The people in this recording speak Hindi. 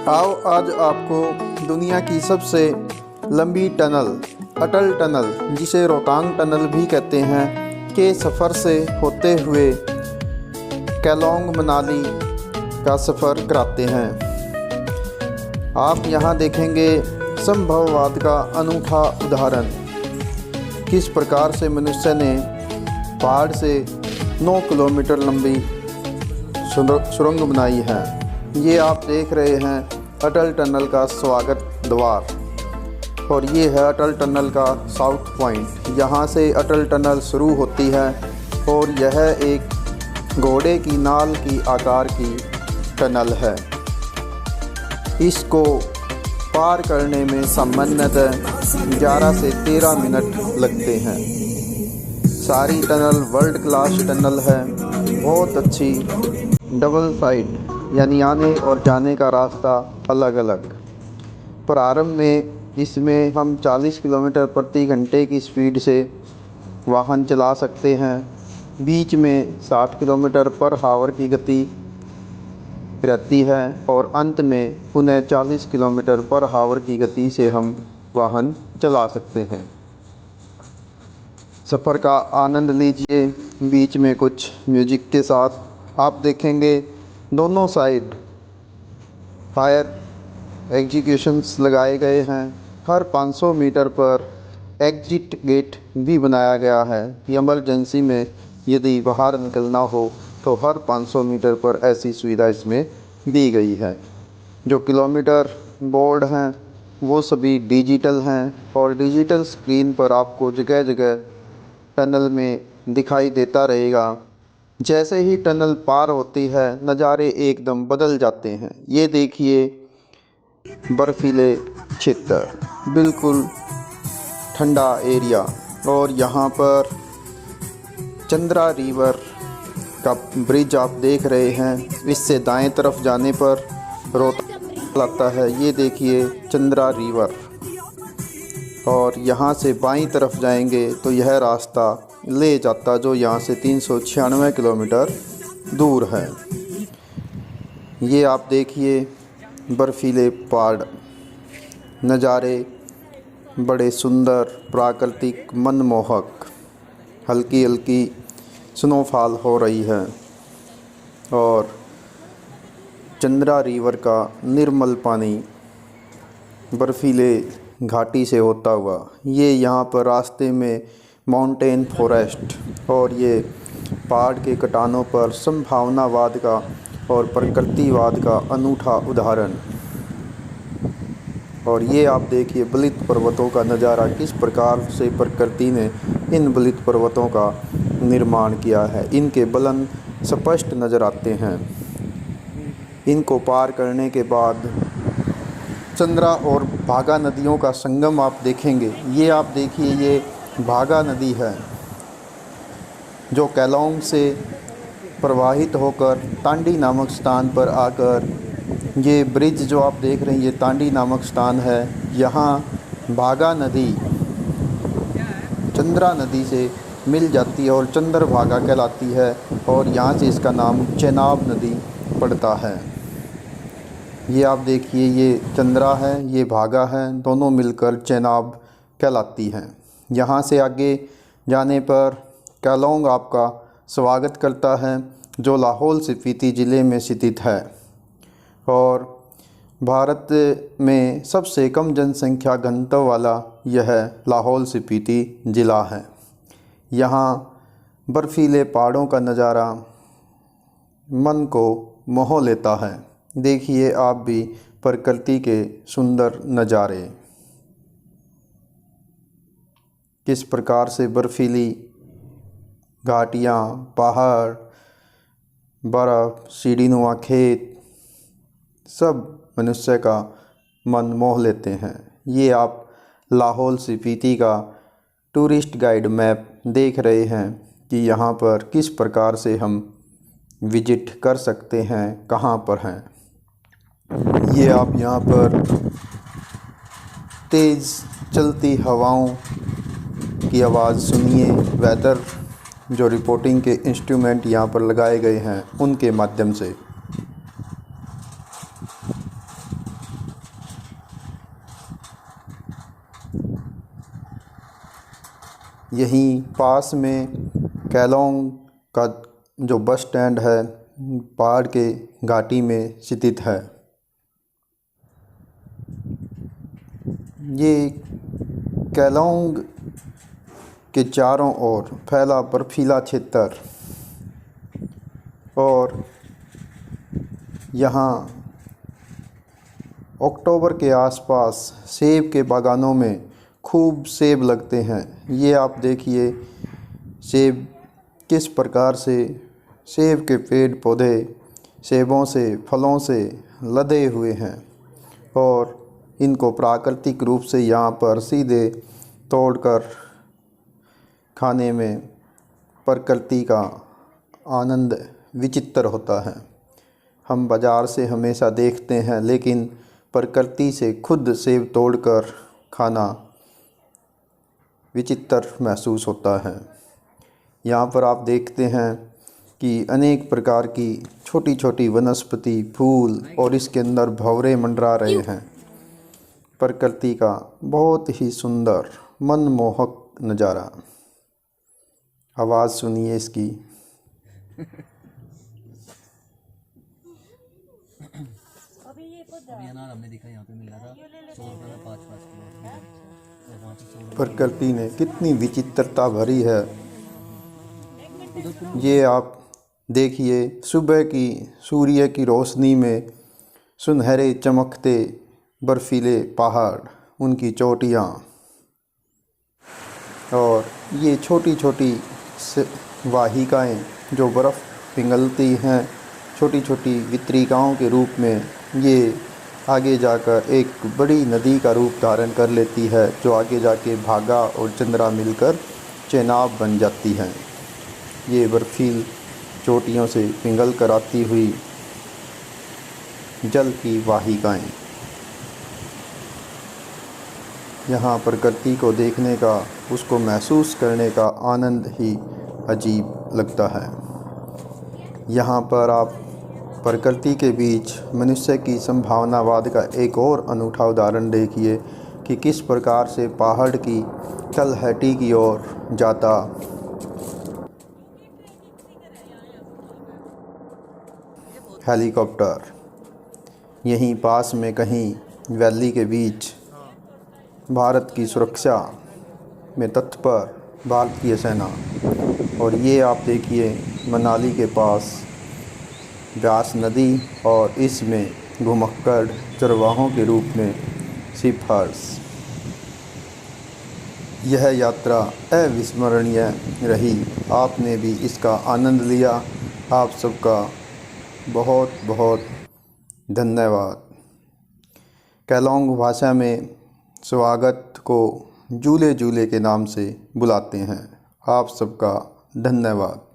आओ आज आपको दुनिया की सबसे लंबी टनल अटल टनल, जिसे रोहतांग टनल भी कहते हैं, के सफ़र से होते हुए केलोंग मनाली का सफ़र कराते हैं। आप यहाँ देखेंगे संभववाद का अनूठा उदाहरण। किस प्रकार से मनुष्य ने पहाड़ से 9 किलोमीटर लंबी सुरंग बनाई है। ये आप देख रहे हैं अटल टनल का स्वागत द्वार, और ये है अटल टनल का साउथ पॉइंट। यहाँ से अटल टनल शुरू होती है और यह एक घोड़े की नाल की आकार की टनल है। इसको पार करने में सामान्यतः 11 से 13 मिनट लगते हैं। सारी टनल वर्ल्ड क्लास टनल है, बहुत अच्छी। डबल साइड यानी आने और जाने का रास्ता अलग अलग। प्रारंभ में इसमें हम 40 किलोमीटर प्रति घंटे की स्पीड से वाहन चला सकते हैं। बीच में 60 किलोमीटर पर आवर की गति रहती है और अंत में पुनः 40 किलोमीटर पर आवर की गति से हम वाहन चला सकते हैं। सफ़र का आनंद लीजिए, बीच में कुछ म्यूजिक के साथ। आप देखेंगे दोनों साइड फायर एग्जीक्यूशंस लगाए गए हैं। हर 500 मीटर पर एग्जिट गेट भी बनाया गया है। इमरजेंसी में यदि बाहर निकलना हो तो हर 500 मीटर पर ऐसी सुविधा इसमें दी गई है। जो किलोमीटर बोर्ड हैं वो सभी डिजिटल हैं और डिजिटल स्क्रीन पर आपको जगह जगह टनल में दिखाई देता रहेगा। जैसे ही टनल पार होती है नज़ारे एकदम बदल जाते हैं। ये देखिए बर्फीले क्षेत्र, बिल्कुल ठंडा एरिया, और यहाँ पर चंद्रा रिवर का ब्रिज आप देख रहे हैं। इससे दाएं तरफ जाने पर रोहतांग आता है। ये देखिए चंद्रा रिवर, और यहाँ से बाईं तरफ जाएंगे तो यह रास्ता ले जाता जो यहाँ से 396 किलोमीटर दूर है। ये आप देखिए बर्फीले पहाड़, नज़ारे बड़े सुंदर, प्राकृतिक, मनमोहक। हल्की हल्की स्नोफॉल हो रही है और चंद्रा रिवर का निर्मल पानी बर्फीले घाटी से होता हुआ, ये यहाँ पर रास्ते में माउंटेन फॉरेस्ट और ये पहाड़ के कटानों पर संभावनावाद का और प्रकृतिवाद का अनूठा उदाहरण। और ये आप देखिए बलित पर्वतों का नज़ारा, किस प्रकार से प्रकृति ने इन बलित पर्वतों का निर्माण किया है। इनके बलन स्पष्ट नज़र आते हैं। इनको पार करने के बाद चंद्रा और भागा नदियों का संगम आप देखेंगे। ये आप देखिए, ये भागा नदी है जो केलोंग से प्रवाहित होकर तांडी नामक स्थान पर आकर, ये ब्रिज जो आप देख रहे हैं ये तांडी नामक स्थान है। यहाँ भागा नदी चंद्रा नदी से मिल जाती है और चंद्रभागा कहलाती है, और यहाँ से इसका नाम चेनाब नदी पड़ता है। ये आप देखिए, ये चंद्रा है, ये भागा है, दोनों मिलकर चेनाब कहलाती हैं। यहाँ से आगे जाने पर केलोंग आपका स्वागत करता है, जो लाहौल स्पीति ज़िले में स्थित है और भारत में सबसे कम जनसंख्या घनत्व वाला यह लाहौल स्पीति ज़िला है। यहाँ बर्फीले पहाड़ों का नज़ारा मन को मोह लेता है। देखिए आप भी प्रकृति के सुंदर नज़ारे, किस प्रकार से बर्फीली घाटियाँ, पहाड़, बर्फ़, सीढ़ीनुमा खेत, सब मनुष्य का मन मोह लेते हैं। ये आप लाहौल स्पीति का टूरिस्ट गाइड मैप देख रहे हैं कि यहाँ पर किस प्रकार से हम विजिट कर सकते हैं, कहाँ पर हैं। ये आप यहाँ पर तेज़ चलती हवाओं की आवाज़ सुनिए। वेदर जो रिपोर्टिंग के इंस्ट्रूमेंट यहाँ पर लगाए गए हैं उनके माध्यम से। यहीं पास में केलोंग का जो बस स्टैंड है पहाड़ के घाटी में स्थित है। ये केलोंग के चारों ओर फैला बर्फीला क्षेत्र और यहाँ अक्टूबर के आसपास सेब के बागानों में खूब सेब लगते हैं। ये आप देखिए सेब किस प्रकार से सेब के पेड़ पौधे सेबों से फलों से लदे हुए हैं और इनको प्राकृतिक रूप से यहाँ पर सीधे तोड़कर खाने में प्रकृति का आनंद विचित्र होता है। हम बाज़ार से हमेशा देखते हैं, लेकिन प्रकृति से खुद सेब तोड़कर खाना विचित्र महसूस होता है। यहाँ पर आप देखते हैं कि अनेक प्रकार की छोटी छोटी वनस्पति, फूल और इसके अंदर भंवरे मंडरा रहे हैं। प्रकृति का बहुत ही सुंदर मनमोहक नज़ारा। आवाज़ सुनिए इसकी। अभी अनार हमने देखा यहाँ पे मिल रहा था 100 रुपये में 5-5 किलो और वहाँ पे 100 रुपये। प्रकृति ने कितनी विचित्रता भरी है। ये आप देखिए सुबह की सूर्य की रोशनी में सुनहरे चमकते बर्फीले पहाड़, उनकी चोटियाँ और ये छोटी छोटी वाहिकाएँ जो बर्फ़ पिघलती हैं, छोटी छोटी वितरिकाओं के रूप में ये आगे जाकर एक बड़ी नदी का रूप धारण कर लेती है, जो आगे जाके भागा और चंद्रा मिलकर चेनाब बन जाती हैं। ये बर्फील चोटियों से पिघल कर आती हुई जल की वाहिकाएँ। यहाँ प्रकृति को देखने का, उसको महसूस करने का आनंद ही अजीब लगता है। यहाँ पर आप प्रकृति के बीच मनुष्य की संभावनावाद का एक और अनूठा उदाहरण देखिए कि किस प्रकार से पहाड़ की तलहटी की ओर जाता हेलीकॉप्टर। यहीं पास में कहीं वैली के बीच भारत की सुरक्षा में तत्पर भारतीय सेना। और ये आप देखिए मनाली के पास व्यास नदी और इसमें घुमक्कड़ चरवाहों के रूप में सिफर्स। यह यात्रा अविस्मरणीय रही। आपने भी इसका आनंद लिया। आप सबका बहुत बहुत धन्यवाद। केलोंग भाषा में स्वागत को जूले जूले के नाम से बुलाते हैं। आप सबका धन्यवाद।